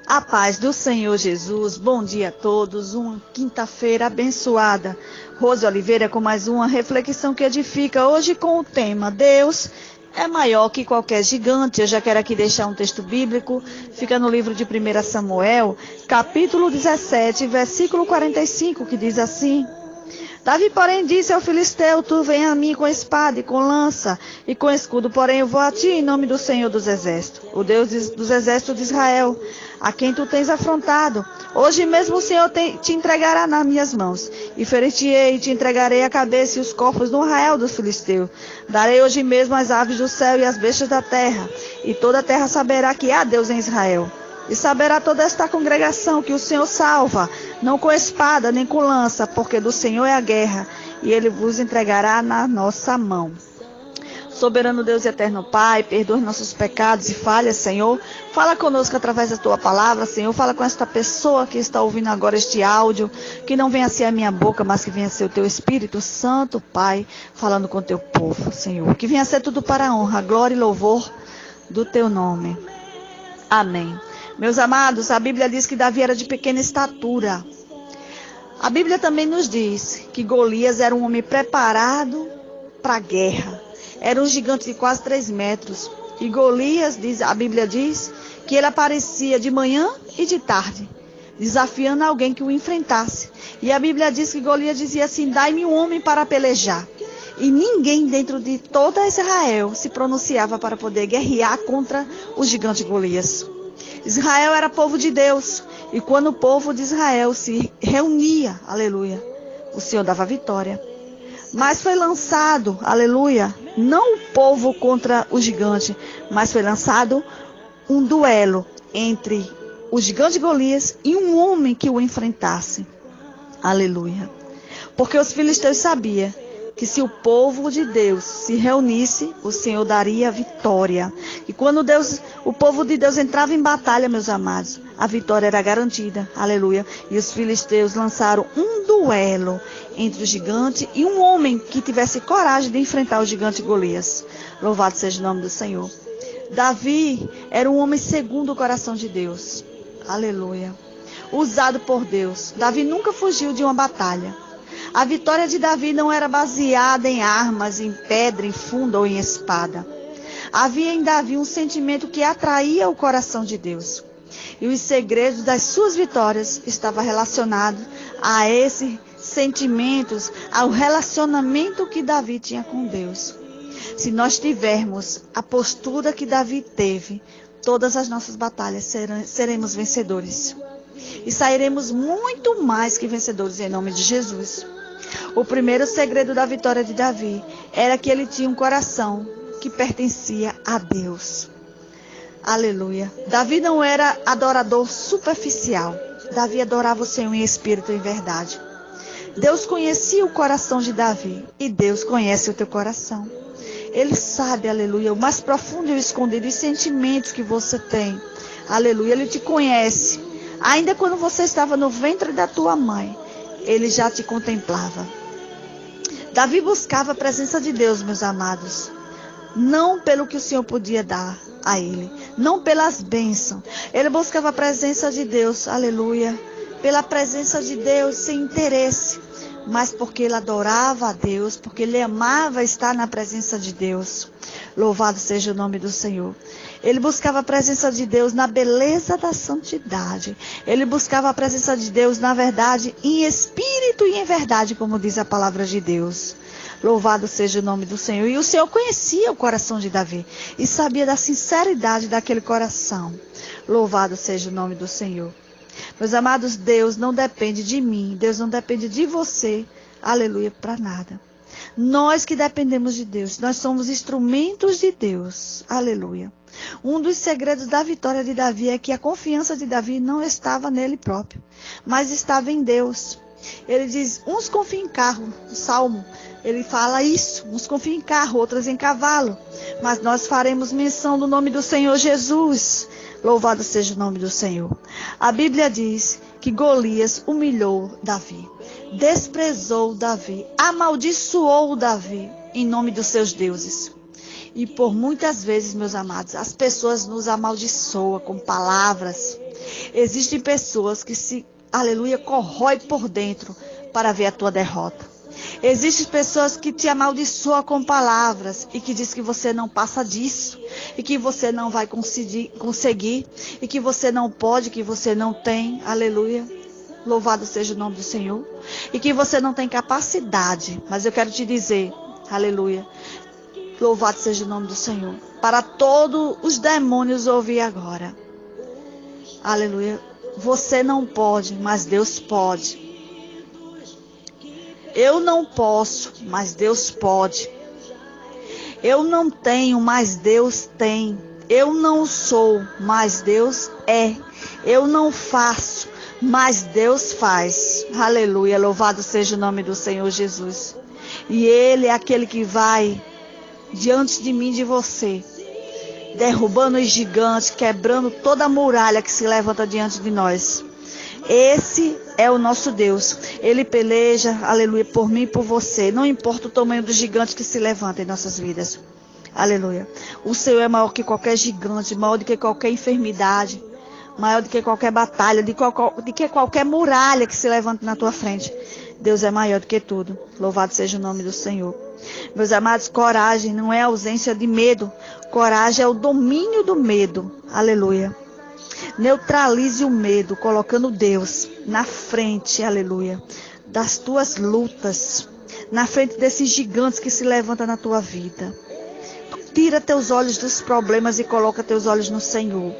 A paz do Senhor Jesus, bom dia a todos, uma quinta-feira abençoada. Rose Oliveira com mais uma reflexão que edifica, hoje com o tema Deus é maior que qualquer gigante. Eu já quero aqui deixar um texto bíblico, fica no livro de 1 Samuel, capítulo 17, versículo 45, que diz assim: Davi, porém, disse ao filisteu: Tu vem a mim com espada e com lança e com escudo, porém eu vou a ti em nome do Senhor dos Exércitos, o Deus dos Exércitos de Israel, a quem tu tens afrontado. Hoje mesmo o Senhor te entregará nas minhas mãos, e ferir-te-ei e te entregarei a cabeça e os corpos no arraial dos filisteus. Darei hoje mesmo as aves do céu e as bestas da terra, e toda a terra saberá que há Deus em Israel. E saberá toda esta congregação que o Senhor salva, não com espada nem com lança, porque do Senhor é a guerra, e Ele vos entregará na nossa mão. Soberano Deus e eterno Pai, perdoa nossos pecados e falhas, Senhor. Fala conosco através da Tua palavra, Senhor. Fala com esta pessoa que está ouvindo agora este áudio, que não venha ser a minha boca, mas que venha ser o Teu Espírito Santo, Pai, falando com o Teu povo, Senhor. Que venha ser tudo para a honra, glória e louvor do Teu nome. Amém. Meus amados, a Bíblia diz que Davi era de pequena estatura. A Bíblia também nos diz que Golias era um homem preparado para a guerra. Era um gigante de quase 3 metros. E Golias, a Bíblia diz, que ele aparecia de manhã e de tarde, desafiando alguém que o enfrentasse. E a Bíblia diz que Golias dizia assim: Dai-me um homem para pelejar. E ninguém dentro de toda Israel se pronunciava para poder guerrear contra o gigante Golias. Israel era povo de Deus, e quando o povo de Israel se reunia, aleluia, o Senhor dava vitória. Mas foi lançado, aleluia, não o povo contra o gigante, mas foi lançado um duelo entre o gigante Golias e um homem que o enfrentasse, aleluia. Porque os filisteus sabiam que se o povo de Deus se reunisse, o Senhor daria vitória. E quando o povo de Deus entrava em batalha, meus amados, a vitória era garantida. Aleluia. E os filisteus lançaram um duelo entre o gigante e um homem que tivesse coragem de enfrentar o gigante Golias. Louvado seja o nome do Senhor. Davi era um homem segundo o coração de Deus. Aleluia. Usado por Deus. Davi nunca fugiu de uma batalha. A vitória de Davi não era baseada em armas, em pedra, em funda ou em espada. Havia em Davi um sentimento que atraía o coração de Deus. E os segredos das suas vitórias estavam relacionados a esses sentimentos, ao relacionamento que Davi tinha com Deus. Se nós tivermos a postura que Davi teve, todas as nossas batalhas seremos vencedores. E sairemos muito mais que vencedores em nome de Jesus. O primeiro segredo da vitória de Davi era que ele tinha um coração que pertencia a Deus. Aleluia. Davi não era adorador superficial. Davi adorava o Senhor em espírito e em verdade. Deus conhecia o coração de Davi e Deus conhece o teu coração. Ele sabe, aleluia, o mais profundo e o escondido, os sentimentos que você tem. Aleluia, Ele te conhece. Ainda quando você estava no ventre da tua mãe, Ele já te contemplava. Davi buscava a presença de Deus, meus amados. Não pelo que o Senhor podia dar a ele. Não pelas bênçãos. Ele buscava a presença de Deus, aleluia. Pela presença de Deus, sem interesse. Mas porque ele adorava a Deus, porque ele amava estar na presença de Deus. Louvado seja o nome do Senhor. Ele buscava a presença de Deus na beleza da santidade. Ele buscava a presença de Deus na verdade, em espírito e em verdade, como diz a palavra de Deus. Louvado seja o nome do Senhor. E o Senhor conhecia o coração de Davi e sabia da sinceridade daquele coração. Louvado seja o nome do Senhor. Meus amados, Deus não depende de mim, Deus não depende de você, aleluia, para nada. Nós que dependemos de Deus, nós somos instrumentos de Deus, aleluia. Um dos segredos da vitória de Davi é que a confiança de Davi não estava nele próprio, mas estava em Deus. Ele diz, uns confiam em carro, o Salmo, ele fala isso, uns confiam em carro, outros em cavalo, mas nós faremos menção do nome do Senhor Jesus. Louvado seja o nome do Senhor. A Bíblia diz que Golias humilhou Davi, desprezou Davi, amaldiçoou Davi em nome dos seus deuses. E por muitas vezes, meus amados, as pessoas nos amaldiçoam com palavras. Existem pessoas que se, aleluia, corrói por dentro para ver a tua derrota. Existem pessoas que te amaldiçoam com palavras e que diz que você não passa disso, e que você não vai conseguir, e que você não pode, que você não tem, aleluia, louvado seja o nome do Senhor, e que você não tem capacidade. Mas eu quero te dizer, aleluia, louvado seja o nome do Senhor, para todos os demônios ouvir agora, aleluia, você não pode, mas Deus pode. Eu não posso, mas Deus pode. Eu não tenho, mas Deus tem. Eu não sou, mas Deus é. Eu não faço, mas Deus faz. Aleluia, louvado seja o nome do Senhor Jesus. E Ele é aquele que vai diante de mim e de você, derrubando os gigantes, quebrando toda a muralha que se levanta diante de nós. Esse é o nosso Deus. Ele peleja, aleluia, por mim e por você. Não importa o tamanho do gigante que se levanta em nossas vidas. Aleluia. O Senhor é maior que qualquer gigante, maior do que qualquer enfermidade, maior do que qualquer batalha, do que qualquer muralha que se levanta na tua frente. Deus é maior do que tudo. Louvado seja o nome do Senhor. Meus amados, coragem não é ausência de medo. Coragem é o domínio do medo. Aleluia. Neutralize o medo, colocando Deus na frente, aleluia, das tuas lutas, na frente desses gigantes que se levantam na tua vida. Tira teus olhos dos problemas e coloca teus olhos no Senhor.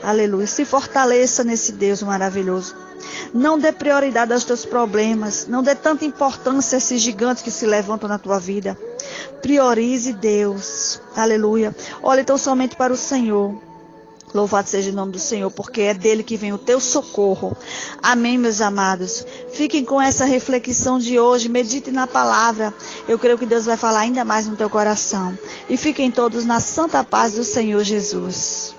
Aleluia. Se fortaleça nesse Deus maravilhoso. Não dê prioridade aos teus problemas. Não dê tanta importância a esses gigantes que se levantam na tua vida. Priorize Deus. Aleluia. Olha então somente para o Senhor. Louvado seja o nome do Senhor, porque é dele que vem o teu socorro. Amém, meus amados. Fiquem com essa reflexão de hoje. Medite na palavra. Eu creio que Deus vai falar ainda mais no teu coração. E fiquem todos na santa paz do Senhor Jesus.